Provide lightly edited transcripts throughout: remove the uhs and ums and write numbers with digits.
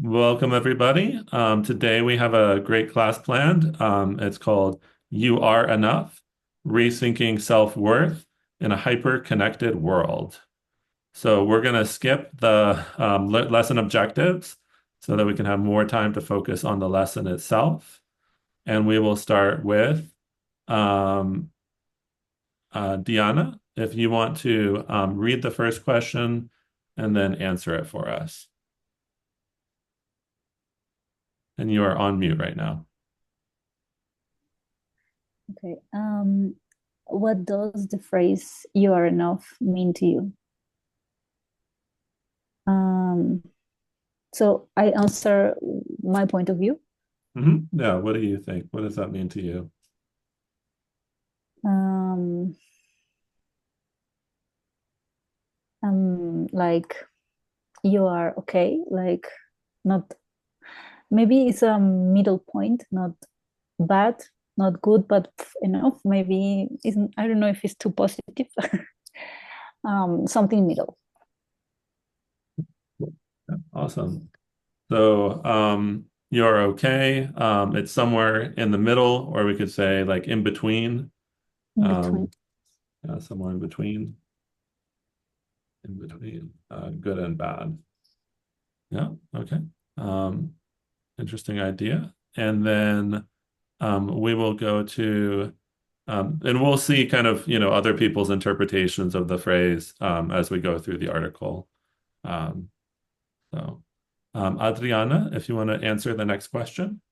Welcome, everybody. Today we have a great class planned. It's called You Are Enough, Rethinking Self-Worth in a Hyper-Connected World. So we're going to skip the lesson objectives so that we can have more time to focus on the lesson itself. And we will start with um, Diana, if you want to read the first question and then answer it for us. And you are on mute right now. Okay. What does the phrase "you are enough" mean to you? Um, so I answer my point of view. Yeah, what do you think? What does that mean to you? Um, like you are okay, like not maybe it's a middle point, not bad, not good, but enough. Maybe isn't I don't know if it's too positive. Something middle. Yeah, awesome. So, you're okay. It's somewhere in the middle, or we could say like in between. In between. Um, yeah, somewhere good and bad. Yeah, okay. Um, Interesting idea. And then we will go to and we'll see kind of, other people's interpretations of the phrase as we go through the article. Um, so, Adriana, if you want to answer the next question.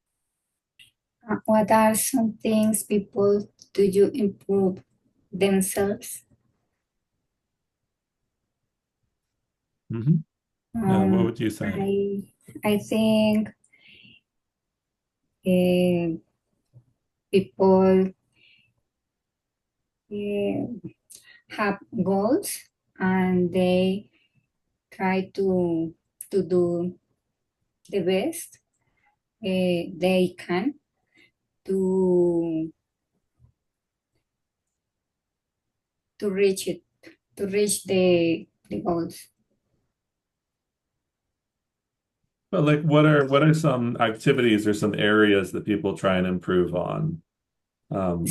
What are some things people do you improve themselves? Hmm. Yeah, what would you say? I think uh, people uh, have goals and they try to do the best they can to to reach it, to reach the goals. But like, what are some activities or some areas that people try and improve on? Um,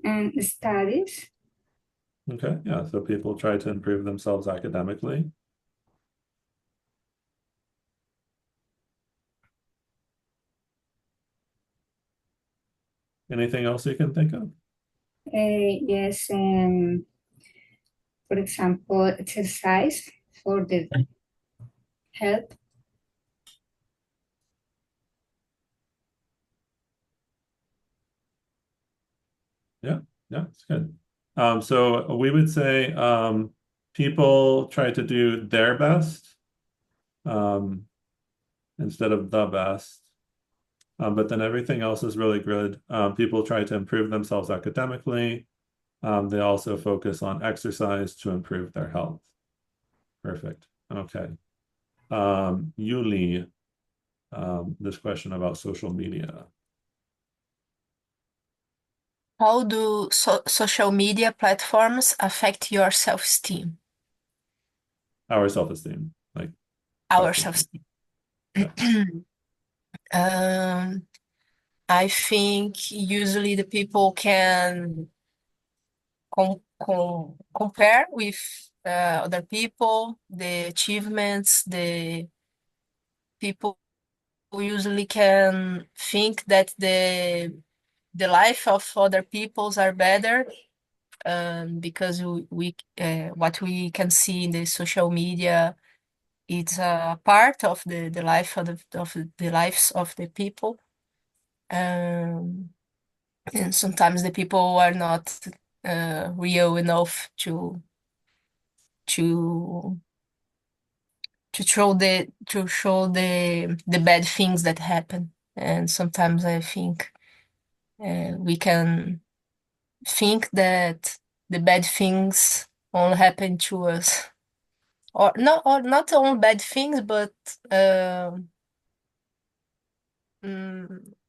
And studies, okay, yeah, so people try to improve themselves academically. Anything else you can think of? yes, for example, exercise for the health. Yeah, yeah, it's good. So we would say people try to do their best um, instead of the best. But then everything else is really good. People try to improve themselves academically. They also focus on exercise to improve their health. Perfect. Okay. Yuli, this question about social media, How do social media platforms affect your self-esteem, our self-esteem, like our self-esteem. self-esteem? Yeah. Um, I think usually the people can compare with other people, the achievements, the people usually can think that the life of other peoples are better because what we can see in the social media, it's a part of the life of the lives of the people. Um, and sometimes the people are not real enough to to show the bad things that happen. And sometimes I think we can think that the bad things only happen to us, or not only bad things, but I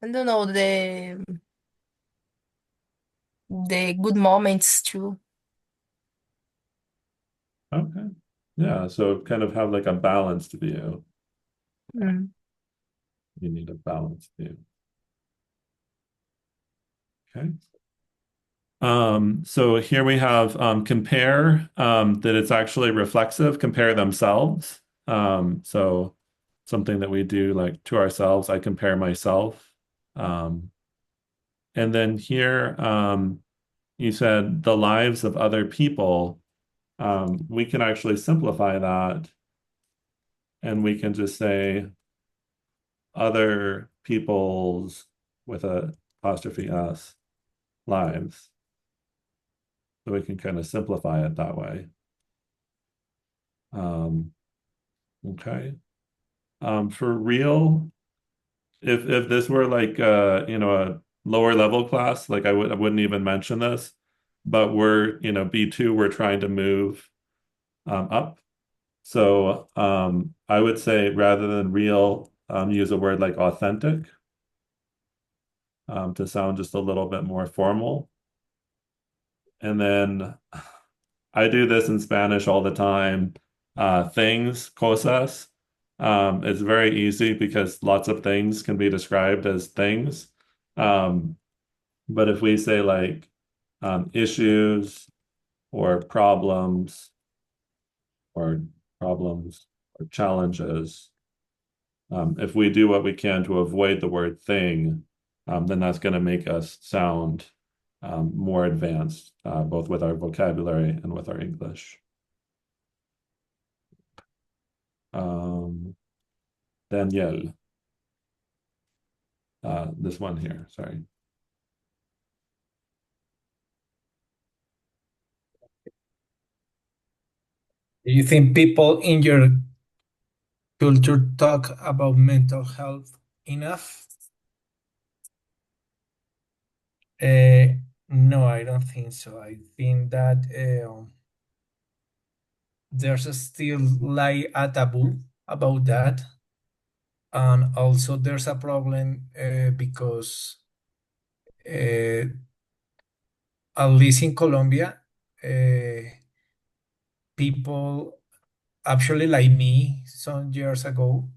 don't know, the good moments too. Okay. Yeah. So kind of have like a balanced view. Mm. You need a balanced view. Okay. So here we have compare, that it's actually reflexive, compare themselves. So something that we do like to ourselves, I compare myself. Um, and then here, you said the lives of other people. We can actually simplify that and we can just say other people's with a apostrophe s lives. So we can kind of simplify it that way. Um, okay. For real, if this were like a lower level class, like I wouldn't even mention this, but we're, B2, we're trying to move up. So I would say rather than real, use a word like authentic, to sound just a little bit more formal. And then I do this in Spanish all the time. Things, cosas. It's very easy because lots of things can be described as things. Um, but if we say like issues or or problems or challenges, if we do what we can to avoid the word thing, then that's going to make us sound more advanced, both with our vocabulary and with our English. Um, Danielle, this one here, sorry. Do you think people in your culture talk about mental health enough? Uh, no, I don't think so. I think that there's still like a taboo about that. And also there's a problem because uh, at least in Colombia, people actually like me some years ago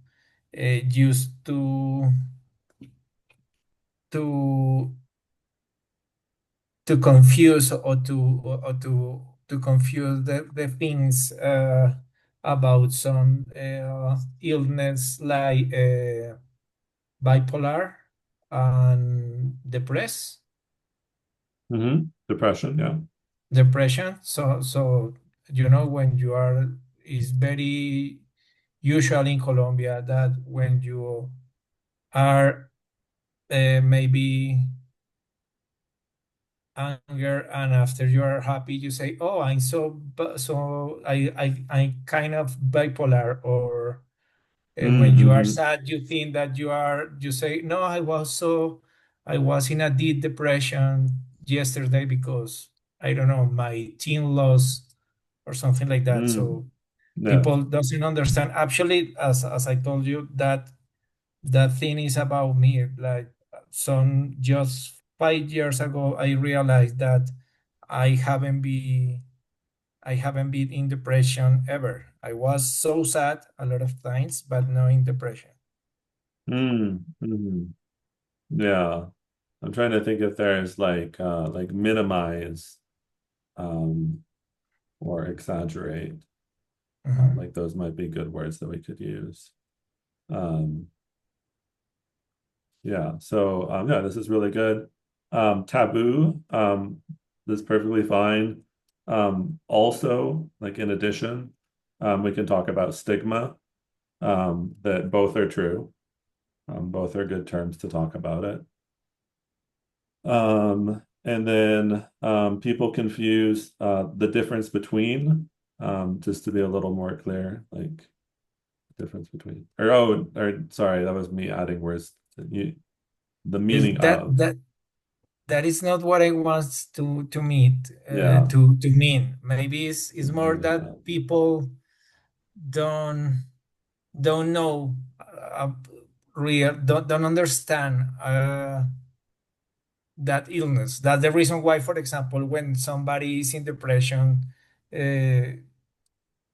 used to confuse or to confuse the things about some illness like bipolar and Depression, yeah. depression. So when you are, it's very usual in Colombia that when you are maybe anger and after you are happy you say, oh, I'm so I'm kind of bipolar, or when you are Mm-hmm. sad you think that you say, no, I was in a deep depression yesterday because I don't know, my teen lost or something like that. Mm. So Yeah. people doesn't understand actually, as I told you, that the thing is about me. Like some just 5 years ago, I realized that I haven't been I haven't been in depression ever. I was so sad a lot of times, but not in depression. Mm-hmm. Yeah. I'm trying to think if there's like minimize um or exaggerate. Mhm. Like those might be good words that we could use. Um yeah, so yeah, this is really good. Taboo, this is perfectly fine. Also, like in addition, we can talk about stigma, that both are true. Both are good terms to talk about it. And then people confuse the difference between, just to be a little more clear, like difference between, or sorry, that was me adding words. The Is meaning that of, that that is not what I want to meet yeah, to mean. Maybe it's the more meaning that of. people don't don't know real don't understand that illness. That's the reason why, for example, when somebody is in depression, they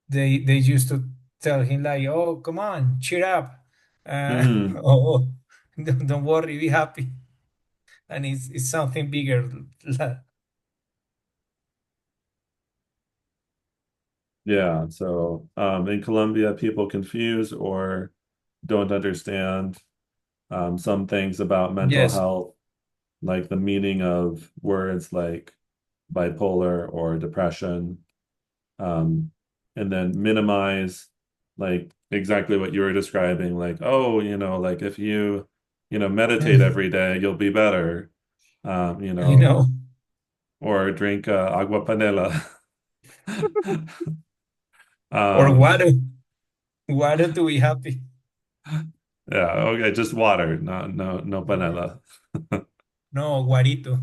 used to tell him like, "Oh, come on, cheer up." Mm, Oh, don't worry, be happy. And it's something bigger. yeah. So in Colombia, people confuse or don't understand some things about mental Yes, health, like the meaning of words like bipolar or depression, um, and then minimize like exactly what you were describing, like, oh, like if you, meditate every day, you'll be better, um, you I know, know. or drink agua panela. Or Um, water. Water to be happy. yeah, okay, just water, no panela. No, guarito.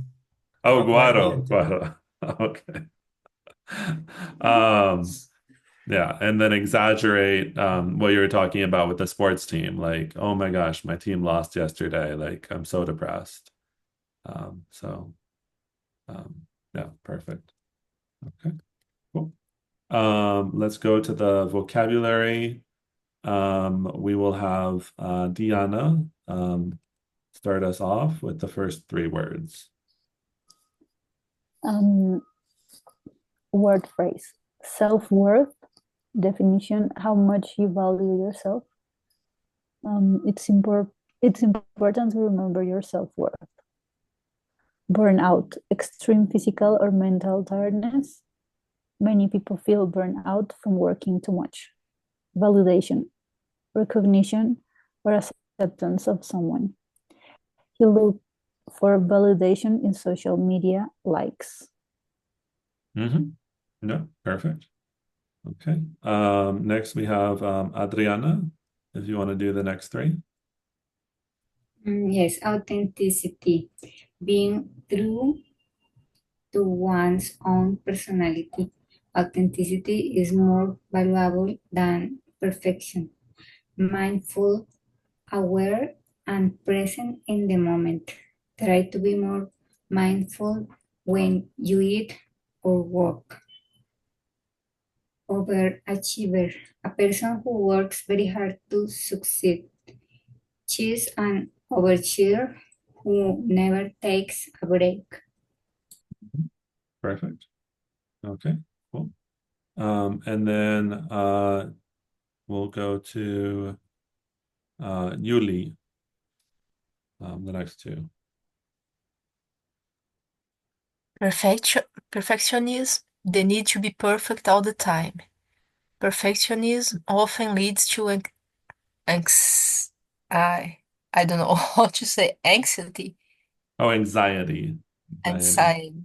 Oh, guaro, Guarito. guaro. Okay. Um, yeah, and then exaggerate what you were talking about with the sports team. Like, oh my gosh, my team lost yesterday. Like, I'm so depressed. So yeah, perfect. Okay, cool. Let's go to the vocabulary. We will have Diana start us off with the first three words. Um, word phrase. Self-worth definition, how much you value yourself. It's important to remember your self-worth. Burnout, extreme physical or mental tiredness. Many people feel burnout from working too much. Validation, recognition, or acceptance of someone. You look for validation in social media likes. Mm-hmm. Yeah, perfect. Okay. Next we have Adriana, if you want to do the next three. Yes, authenticity, being true to one's own personality. Authenticity is more valuable than perfection. Mindful, aware, and present in the moment. Try to be more mindful when you eat or work. Overachiever, a person who works very hard to succeed. She's an overachiever who never takes a break. Perfect. Okay, cool. And then we'll go to Yuli, the next two. Perfection, perfectionism, the need to be perfect all the time. Perfectionism often leads to anx I don't know how to say anxiety, Oh, anxiety. Anxiety. anxiety,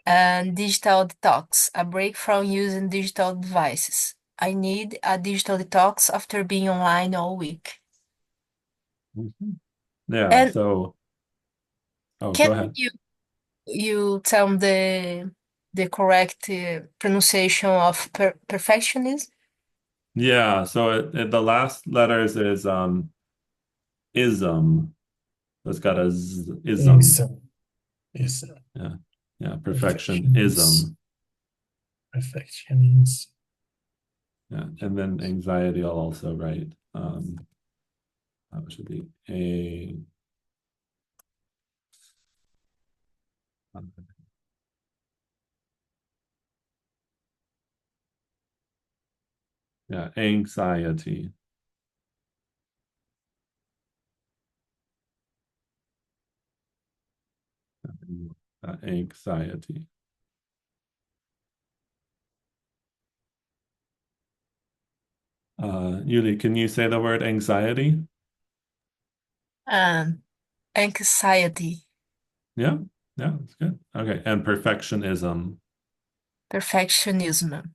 and digital detox, a break from using digital devices. I need a digital detox after being online all week. Mhm. Yeah, And so, oh, go can ahead. you tell me the correct pronunciation of perfectionism? Yeah, so the last letters is ism. It's got a z, Think ism. so. Yes. Yeah, yeah, Perfectionism. perfectionism. Perfectionism. Yeah, and then anxiety I'll also write. That should be um, yeah, anxiety. Anxiety. Yuli, can you say the word anxiety? And anxiety, Yeah, yeah, that's good. Okay, and perfectionism. perfectionism.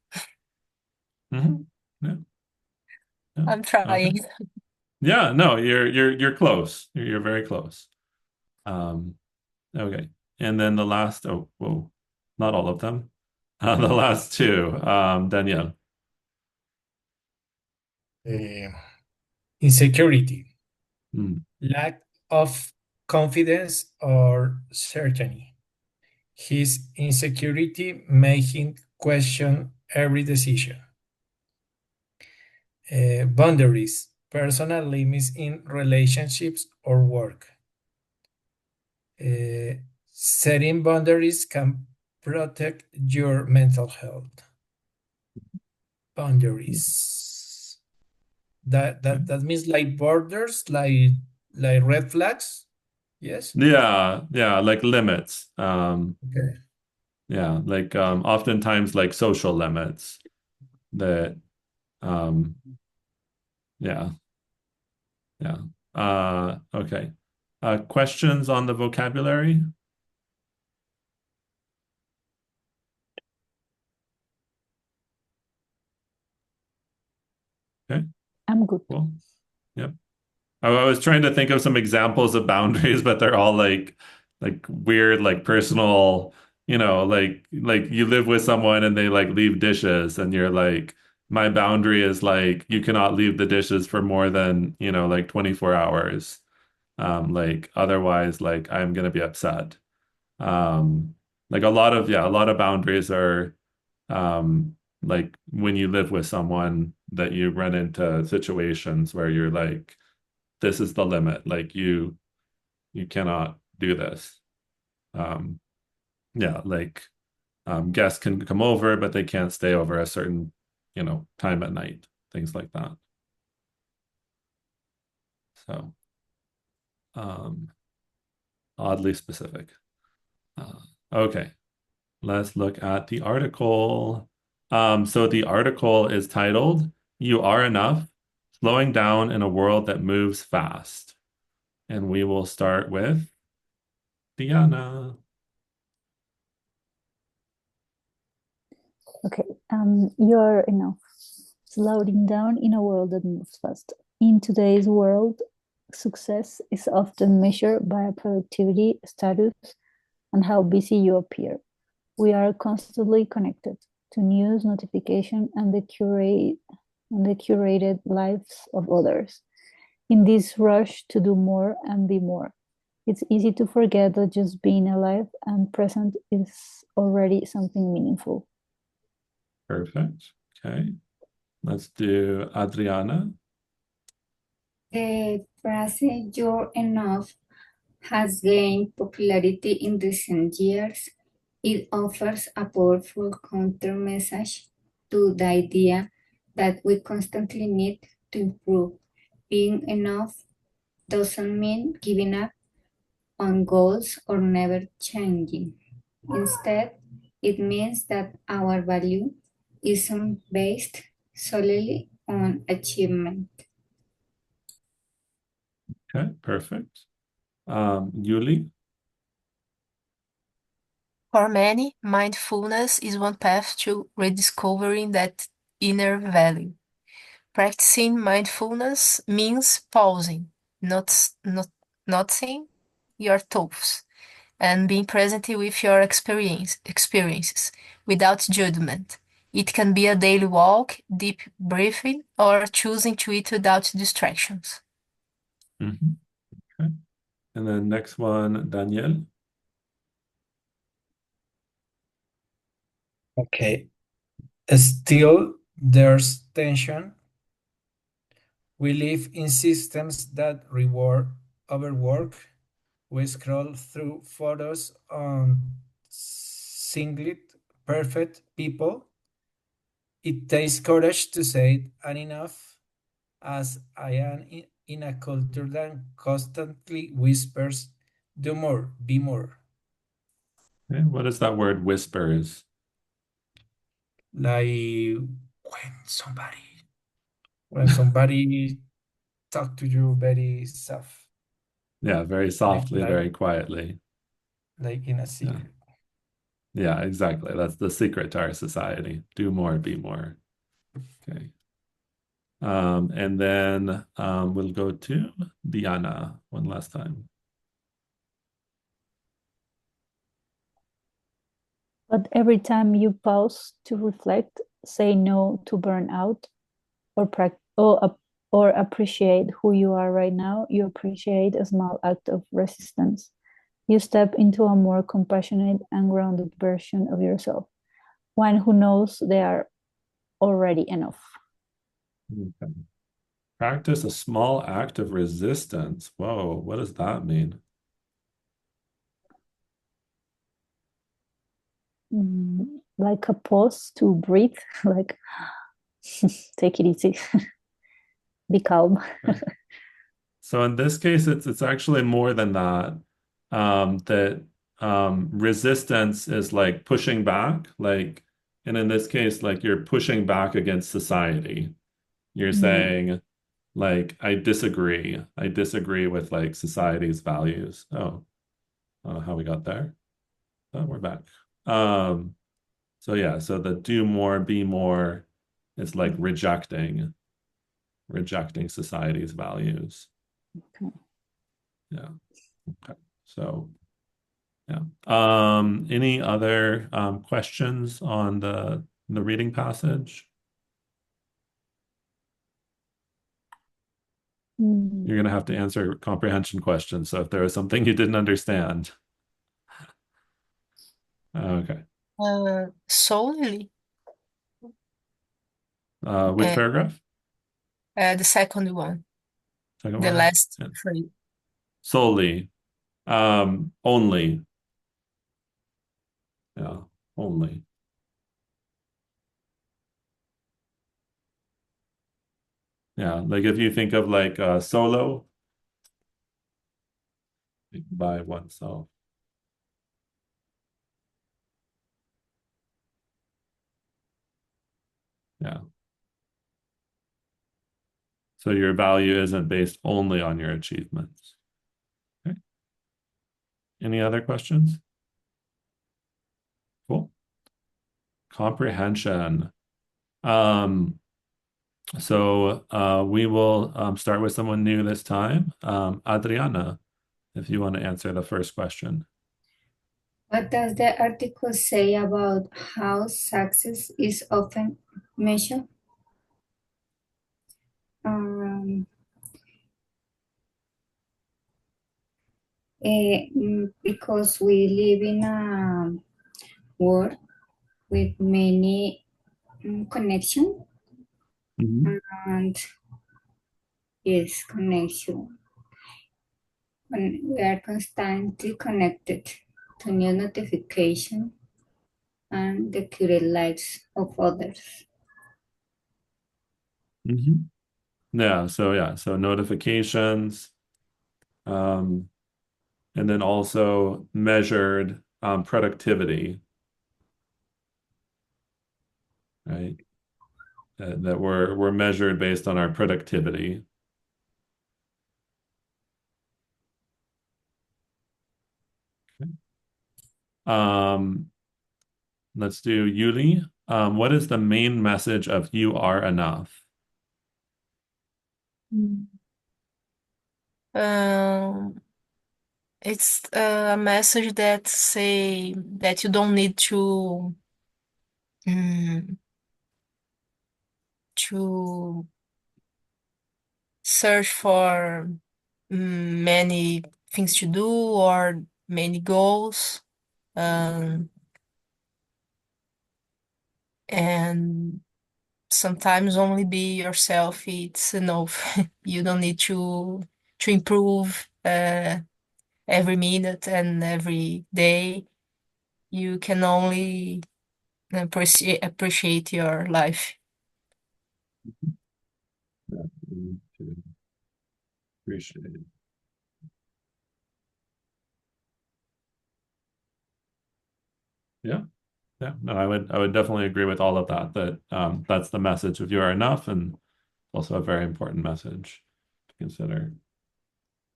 Hmm. Yeah, yeah. I'm Okay. trying. Yeah, no, you're close. You're very close. Um, okay. And then the last, oh, whoa, not all of them. The last two, Danielle. Uh, insecurity. Mm, Lack of confidence or certainty. His insecurity made him question every decision. Boundaries. personal limits in relationships or work. Setting boundaries can protect your mental health. Boundaries. That means like borders, like red flags. Yes. Yeah, like limits. Okay. Yeah, like oftentimes like social limits that um yeah, yeah. Okay. Questions on the vocabulary? Okay, I'm good. cool. Yep. I was trying to think of some examples of boundaries, but they're all like weird, like personal, like you live with someone and they like leave dishes and you're like, my boundary is like you cannot leave the dishes for more than, like 24 hours. Like otherwise, like I'm gonna be upset. Um, like a lot of boundaries are like when you live with someone that you run into situations where you're like, this is the limit. Like you cannot do this. Um, yeah, like guests can come over, but they can't stay over a certain, time at night, things like that. So um, oddly specific. Okay, let's look at the article. So the article is titled, You Are Enough, Slowing Down in a World That Moves Fast. And we will start with Diana. Okay, you're enough. Slowing down in a world that moves fast. In today's world, success is often measured by productivity, status, and how busy you appear. We are constantly connected to news, notification, and the curated lives of others. In this rush to do more and be more, it's easy to forget that just being alive and present is already something meaningful. Perfect. Okay. Let's do Adriana. The phrase "you're enough" has gained popularity in recent years. It offers a powerful counter-message to the idea that we constantly need to improve. Being enough doesn't mean giving up on goals or never changing. Instead, it means that our value isn't based solely on achievement. Okay, perfect. Yuli. For many, mindfulness is one path to rediscovering that inner value. Practicing mindfulness means pausing, noticing your thoughts, and being present with your experiences without judgment. It can be a daily walk, deep breathing, or choosing to eat without distractions. Mhm. Okay. And then next one, Danielle. Okay. Still, there's tension. We live in systems that reward overwork. We scroll through photos on singlet perfect people. It takes courage to say enough, as I am in a culture that constantly whispers, do more, be more. Okay. What is that word whispers? Like when somebody talk to you very soft, Yeah, very like softly, like very quietly. like in a Yeah. secret. Yeah, exactly. That's the secret to our society. Do more, be more. Okay. And then we'll go to Diana one last time. But every time you pause to reflect, say no to burnout, or appreciate who you are right now, you appreciate a small act of resistance. You step into a more compassionate and grounded version of yourself, one who knows they are already enough. Okay. Practice a small act of resistance. Whoa, what does that mean? Like a pause to breathe, like take it easy, be calm. Okay. So in this case, it's actually more than that. That resistance is like pushing back, like, and in this case, like you're pushing back against society. You're Mm. saying, like, I disagree. I disagree with like society's values. Oh, I don't know how we got there. Oh, we're back. Um, so yeah, so the do more, be more is like rejecting society's values. Okay. Yeah. Okay. So yeah. Any other questions on the reading passage? Mm. You're gonna have to answer comprehension questions. So if there was something you didn't understand, okay. Solely, Which uh, paragraph? the second one, Second the one. last Yeah. phrase. Solely. Only. Yeah. Only. Yeah. Like if you think of like solo by oneself. Yeah. So your value isn't based only on your achievements. Okay. Any other questions? Cool. Comprehension. Um, so we will start with someone new this time. Adriana, if you want to answer the first question. What does the article say about how success is often measured? Um, because we live in a world with many connection Mhm. and yes, connection. And we are constantly connected to new notification and the curated lives of others. Mhm. Yeah, so notifications, um, and then also measured productivity, right? That we're measured based on our productivity. Um, let's do Yuli. What is the main message of you are enough? Mm. Um, it's a message that say that you don't need mm, to search for many things to do or many goals. Um, and sometimes only be yourself, it's enough. You don't need to improve every minute and every day. You can only appreciate your life. Yeah, we need to appreciate it. Yeah, yeah. No, I would definitely agree with all of that. That's the message of you are enough, and also a very important message to consider.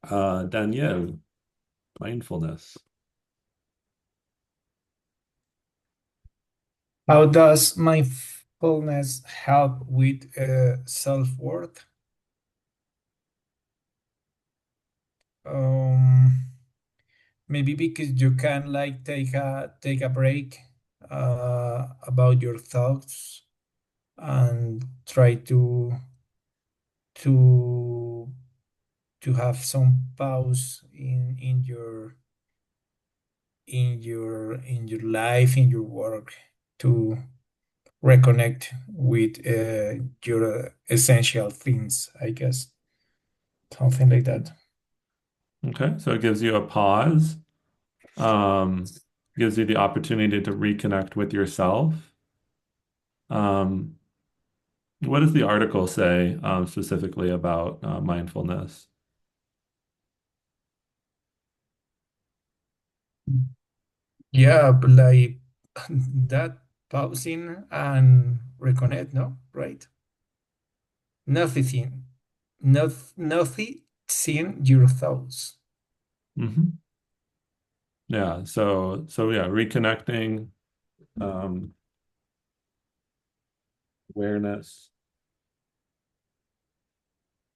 Danielle, mindfulness. How does mindfulness help with self-worth? Um, Maybe because you can like take a break about your thoughts and try to to have some pause in your life, in your work, to reconnect with your essential things, I guess. Something like that. Okay, so it gives you a pause, um, gives you the opportunity to reconnect with yourself. Um, what does the article say specifically about mindfulness? Yeah, but like that pausing and reconnect, no? Right? Nothing, nothing seeing your thoughts. Hmm. Yeah, so yeah, reconnecting, um, awareness,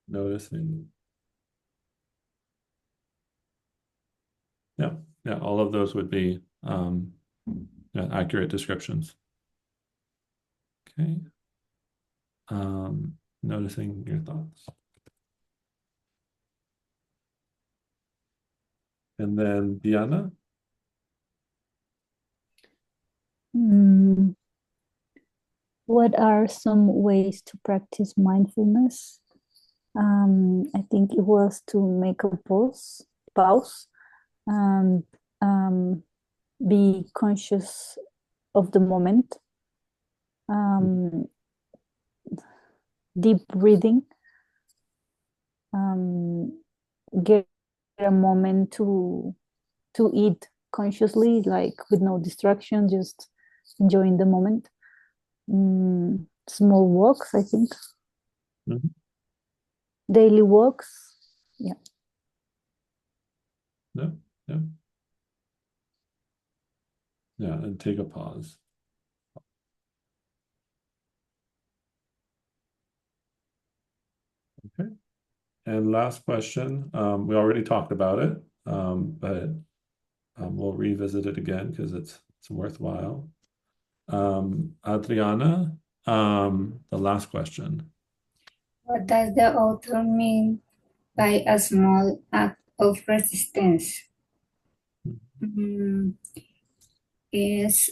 noticing. Yeah, yeah, all of those would be yeah, accurate descriptions. Okay. Noticing your thoughts. And then Diana. Mm, what are some ways to practice mindfulness? I think it was to make a pause, and um, be conscious of the moment. Um, Deep breathing. Um, get a moment to eat consciously, like with no distraction, just enjoying the moment. Small walks, I think. Mhm. Daily walks. Yeah. Yeah, yeah, yeah, and take a pause. Okay. And last question, we already talked about it, but we'll revisit it again because it's worthwhile. Adriana, the last question. What does the author mean by a small act of resistance? Mm, is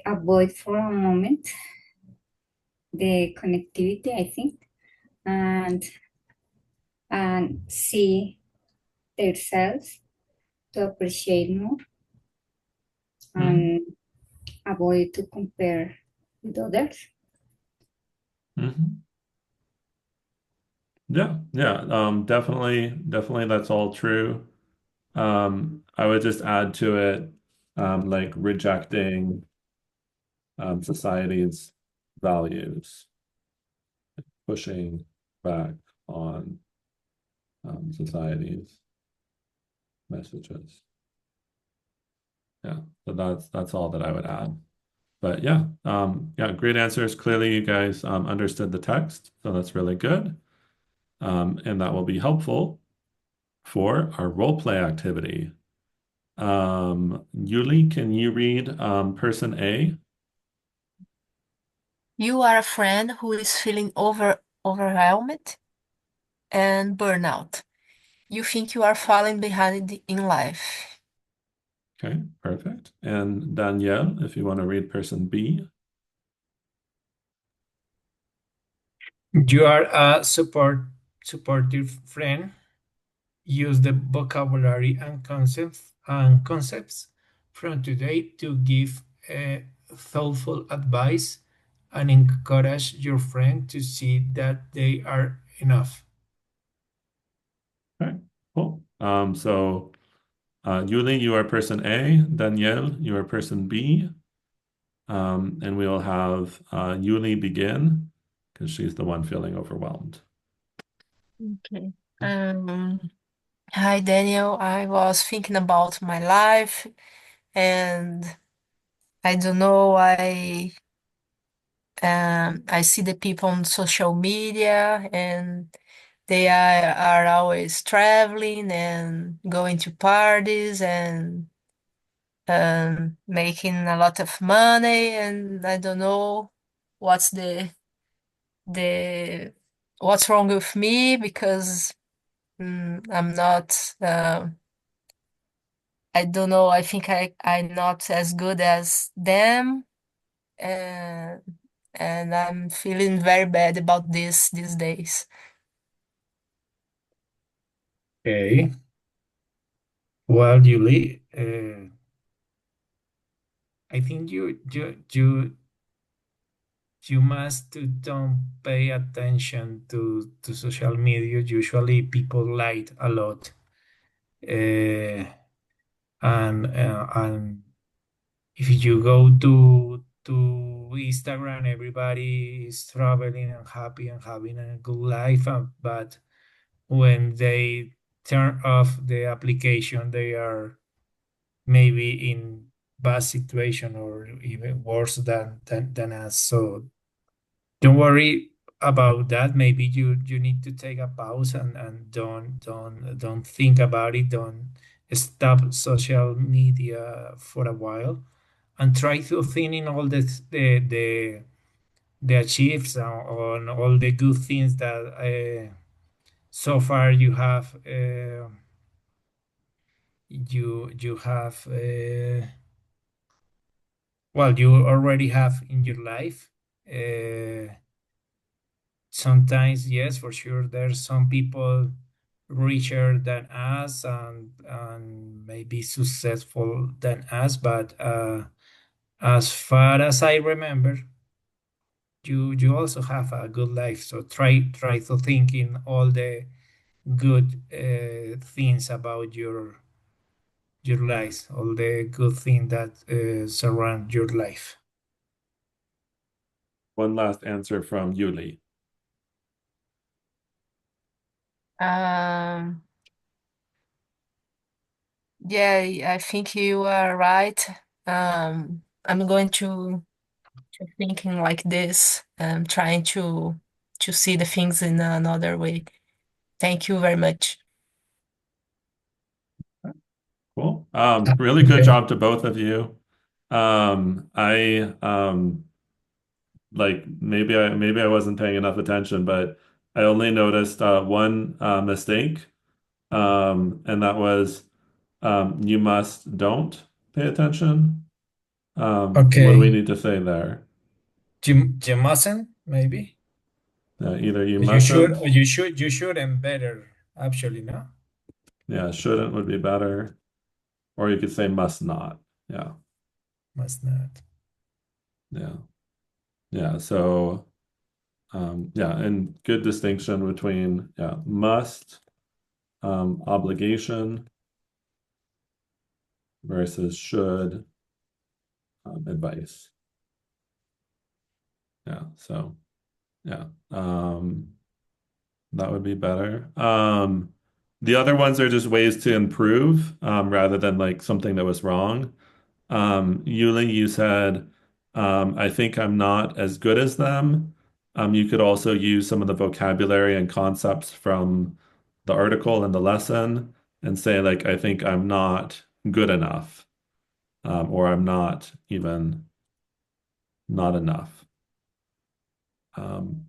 avoid for a moment the connectivity, I think, and see themselves to appreciate more Mhm. and avoid to compare with others. Mhm. Yeah, yeah, definitely that's all true. I would just add to it, like rejecting society's values, pushing back on society's messages. Yeah, so that's all that I would add. But yeah, yeah, great answers. Clearly, you guys understood the text, so that's really good. And that will be helpful for our role play activity. Yuli, can you read person A? You are a friend who is feeling overwhelmed and burnout. You think you are falling behind in life. Okay, perfect. And Danielle, if you want to read person B. You are a supportive friend. Use the vocabulary and concepts from today to give thoughtful advice and encourage your friend to see that they are enough. Okay, cool. So Yuli, you are person A. Danielle, you are person B. And we'll have Yuli begin because she's the one feeling overwhelmed. Okay. Um, Hi, Daniel. I was thinking about my life, and I don't know, I see the people on social media, and they are always traveling and going to parties and making a lot of money, and I don't know what's the what's wrong with me because I'm not I don't know. I think I'm not as good as them, and I'm feeling very bad about this these days. Okay. Well, Julie, I think you must to don't pay attention to social media. Usually, people lie a lot, uh, and if you go to Instagram, everybody is traveling and happy and having a good life, but when they turn off the application, they are maybe in bad situation or even worse than us. So don't worry about that. Maybe you need to take a pause and don't think about it. Don't stop social media for a while and try to think in all the achieves on all the good things that so far you have well, you already have in your life. Sometimes, yes, for sure, there's some people richer than us and maybe successful than us, but as far as I remember, you also have a good life. So try to think in all the good things about your life, all the good things that surround your life. One last answer from Yuli. Um, yeah, I think you are right. I'm going to thinking like this, trying to see the things in another way. Thank you very much. Cool. Really good Okay. job to both of you. I like maybe I wasn't paying enough attention, but I only noticed one mistake, and that was you must don't pay attention. What do we Okay. need to say there? You mustn't, maybe. Either you You should, mustn't, or you should, and better, actually, no? yeah, shouldn't would be better, or you could say must not. Yeah, Must not. yeah, yeah. So yeah, and good distinction between yeah must obligation versus should advice. Yeah, so yeah, that would be better. The other ones are just ways to improve rather than like something that was wrong. Yuli, you said, I think I'm not as good as them. You could also use some of the vocabulary and concepts from the article and the lesson and say, like, I think I'm not good enough, or I'm not even not enough. Um,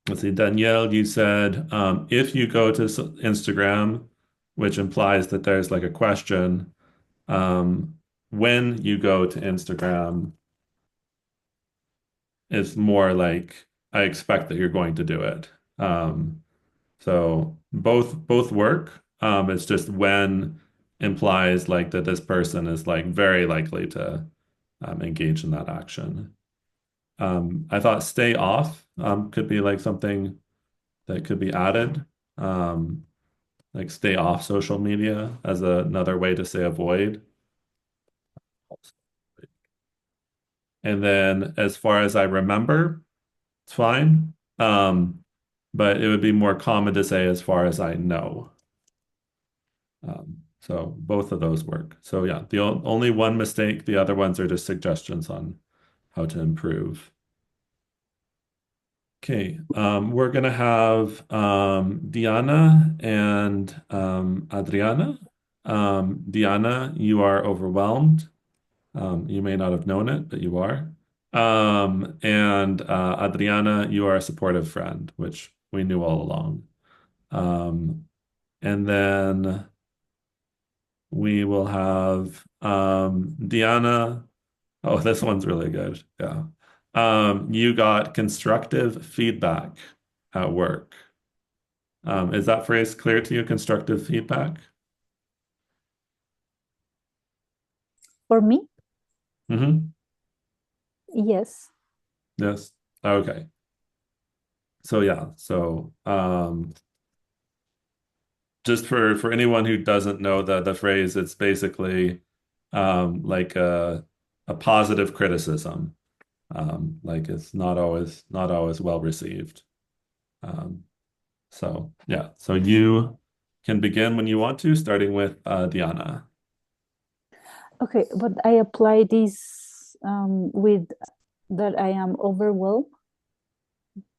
let's see, Danielle, you said, if you go to Instagram, which implies that there's like a question, um, when you go to Instagram, it's more like I expect that you're going to do it. So both work. It's just when implies like that this person is like very likely to engage in that action. I thought stay off could be like something that could be added. Um, like stay off social media as another way to say avoid. And then as far as I remember, it's fine. But it would be more common to say as far as I know. So both of those work. So yeah, the only one mistake, the other ones are just suggestions on how to improve. Okay, we're gonna have Diana and Adriana. Diana, you are overwhelmed. You may not have known it, but you are. And Adriana, you are a supportive friend, which we knew all along. Um, and then We will have Diana. Oh, this one's really good. Yeah. You got constructive feedback at work. Is that phrase clear to you? Constructive feedback? For me, Mm-hmm. yes. Yes. Okay. So yeah. So just for anyone who doesn't know the phrase, it's basically like a positive criticism. Like it's not always well received. Um, so yeah. So you can begin when you want to, starting with Diana. Okay, but I apply this with that I am overwhelmed,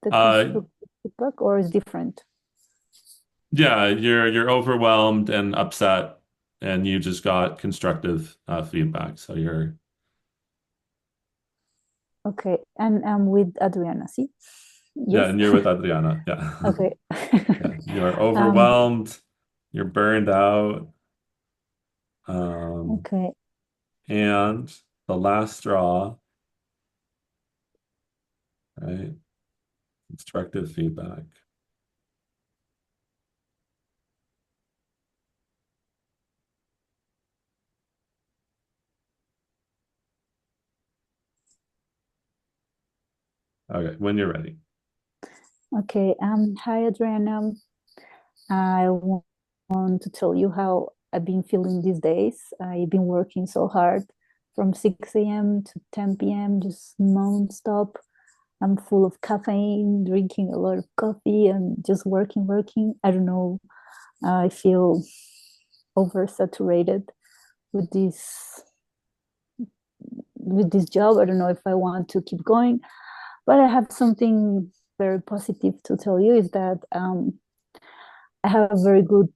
the Uh, constructive feedback, or is different? yeah, you're overwhelmed and upset, and you just got constructive feedback. So you're Okay, and I'm with Adriana, see? yeah, Yes. and you're with Adriana. Yeah. Okay. Yeah, you're Um, overwhelmed, you're burned out, um, okay. and the last straw, right? Constructive feedback. Okay, when you're ready. Okay. Hi, Adriana. Want to tell you how I've been feeling these days. I've been working so hard from 6 a.m. to 10 p.m., just non-stop. I'm full of caffeine, drinking a lot of coffee, and just working, working. I don't know. I feel oversaturated with this job. I don't know if I want to keep going, but I have something very positive to tell you is that I have very good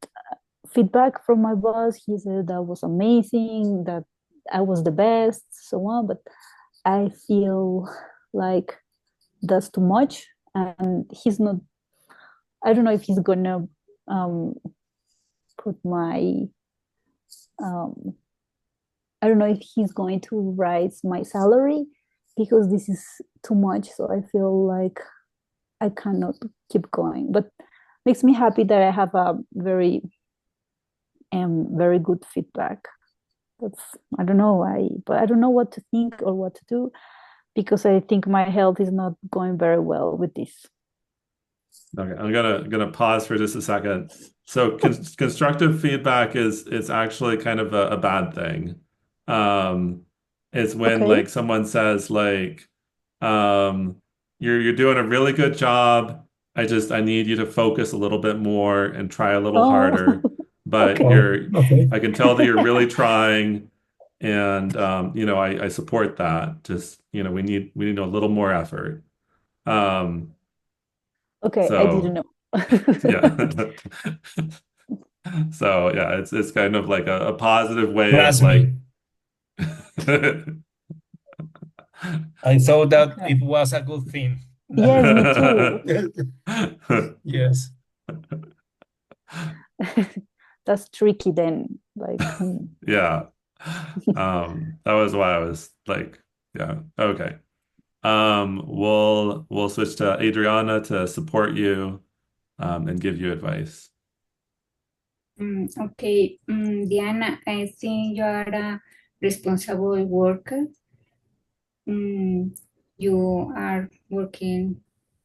feedback from my boss. He said that was amazing, that I was the best, so on. But I feel like that's too much, and he's not. I don't know if he's gonna um, put my. Um, I don't know if he's going to raise my salary because this is too much. So I feel like I cannot keep going. But makes me happy that I have a very good feedback. That's I don't know. But I don't know what to think or what to do because I think my health is not going very well with this. Okay, I'm gonna pause for just a second. So constructive feedback is actually kind of a bad thing. Um, it's when Okay. like someone says like, um, you're doing a really good job. I need you to focus a little bit more and try a little Oh, harder. But okay. Oh, okay. I can tell that you're really trying, and I support that. Just we need a little more effort. Um, Okay, I didn't so. know. Yeah. So yeah, it's kind of like a positive way of Trust me, like I thought that Okay. it was a good thing. Yes, me too. Yes. That's tricky then. Like, Yeah. That was why I was like, yeah, okay. We'll switch to Adriana to support you and give you advice. Okay, Diana, I think you are a responsible worker. Mm, you are working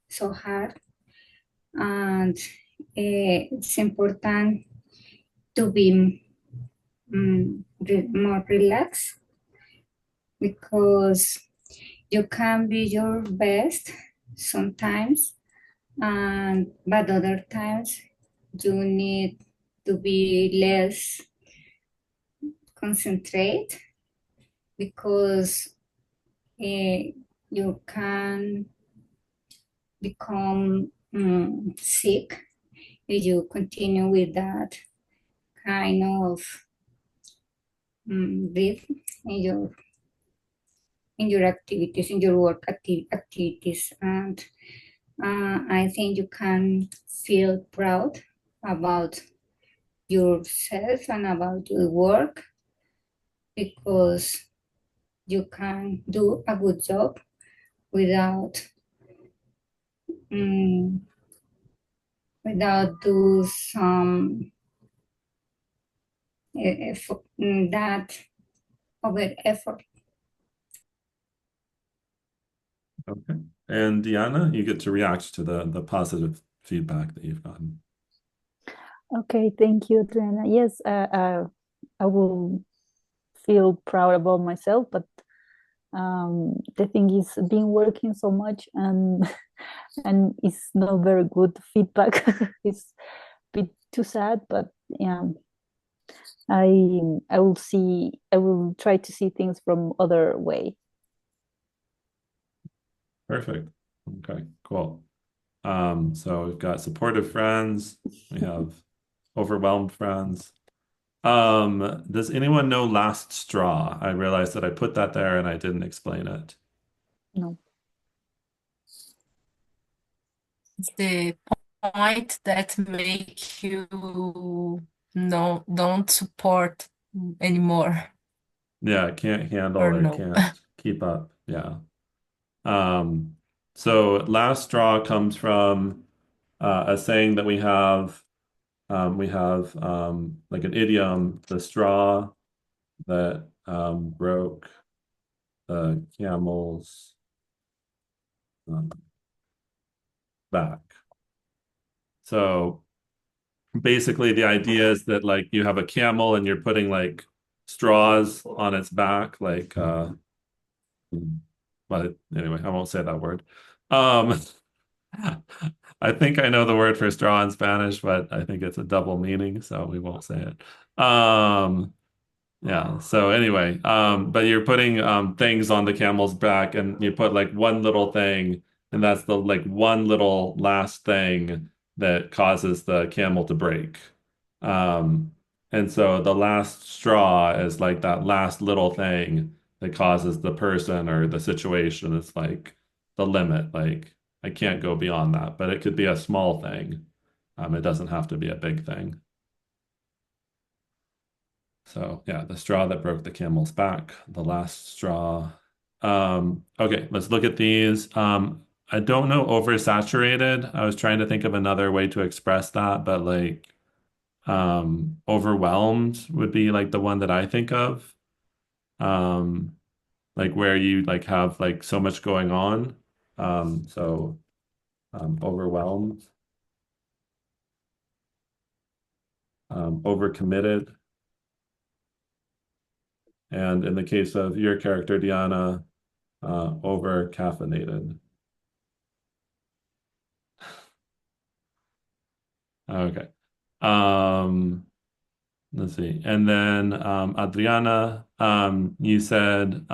so hard, and it's important to be more relaxed because you can be your best sometimes, and but other times you need to be less concentrate because you can become sick if you continue with that kind of rhythm in your activities, in your work activities, and I think you can feel proud about yourself and about your work, because you can do a good job without mm, without do some that over effort. Okay. And Diana, you get to react to the positive feedback that you've gotten. Okay, thank you, Adriana. Yes, I will feel proud about myself, but the thing is, been working so much and it's not very good feedback. It's a bit too sad, but yeah, I will try to see things from other way. Perfect. Okay, cool. So we've got supportive friends, we have overwhelmed friends. Does anyone know last straw? I realized that I put that there and I didn't explain it. No. It's the point that make you no don't support anymore Yeah, I can't handle or or no. can't keep up. Yeah. Um, so last straw comes from a saying that we have. We have like an idiom, the straw that broke the camel's um, back. So basically, the idea is that like you have a camel and you're putting like straws on its back, like but anyway, I won't say that word. Um, I think I know the word for straw in Spanish, but I think it's a double meaning, so we won't say it. Yeah. So anyway, but you're putting things on the camel's back and you put like one little thing, and that's the like one little last thing that causes the camel to break. Um, and so the last straw is like that last little thing that causes the person or the situation. It's like the limit. Like I can't go beyond that, but it could be a small thing. It doesn't have to be a big thing. So yeah, the straw that broke the camel's back, the last straw. Okay, let's look at these. I don't know oversaturated. I was trying to think of another way to express that, but like overwhelmed would be like the one that I think of. Um, like where you like have like so much going on. So overwhelmed, overcommitted. And in the case of your character, Diana, over caffeinated. Okay. Um, let's see. And then Adriana, you said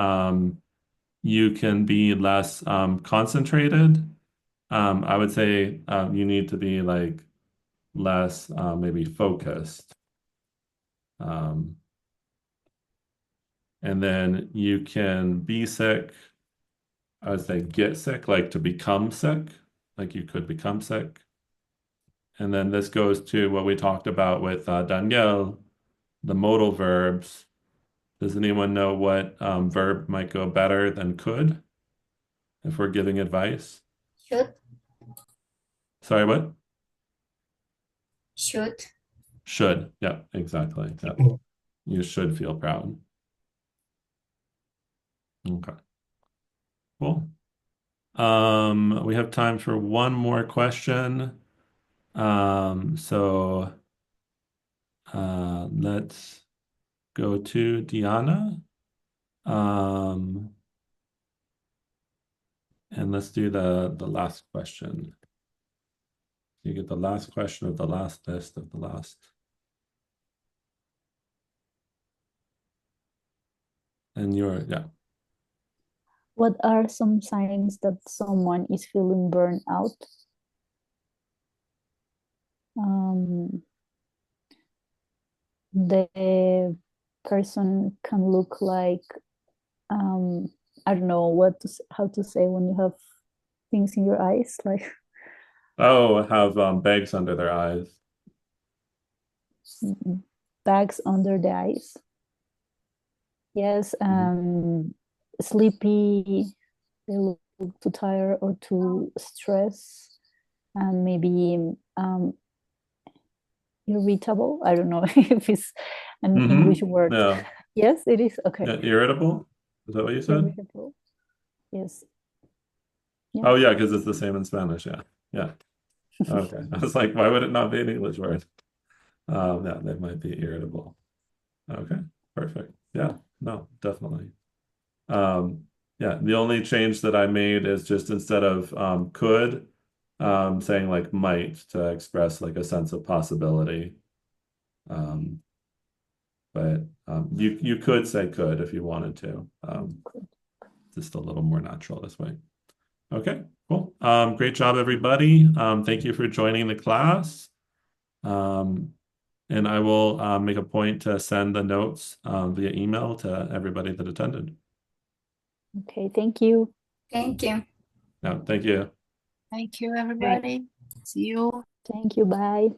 you can be less concentrated. I would say you need to be like less maybe focused. Um, and then you can be sick. I would say get sick, like to become sick, like you could become sick. And then this goes to what we talked about with Danielle, the modal verbs. Does anyone know what verb might go better than could if we're giving advice? Should, Sorry, what? should. Should. Yeah, exactly. Yeah. You should feel proud. Okay, cool. We have time for one more question. So let's go to Diana. Um, and let's do the last question. You get the last question of the last list of the last. And yeah. What are some signs that someone is feeling burned out? Um, the person can look like um, I don't know how to say when you have things in your eyes, like Oh, have bags under their eyes. bags under the eyes. Yes, sleepy, they look too tired or too stressed, and maybe irritable. I don't know if it's an English word. Yeah. Yes, it is. Okay. Yeah, irritable? Is that what you said? Irritable. Yes. Yeah. Oh, yeah, because it's the same in Spanish. Yeah. Yeah. Okay. I was like, why would it not be an English word? Yeah, they might be irritable. Okay, perfect. Yeah, no, definitely. Yeah, the only change that I made is just instead of could, saying like might to express like a sense of possibility. But you could say could if you wanted to. Just a little more natural this way. Okay, cool. Great job, everybody. Thank you for joining the class. And I will make a point to send the notes via email to everybody that attended. Okay, thank you. Thank you. No, thank you. Thank you, everybody. See you. Thank you. Bye.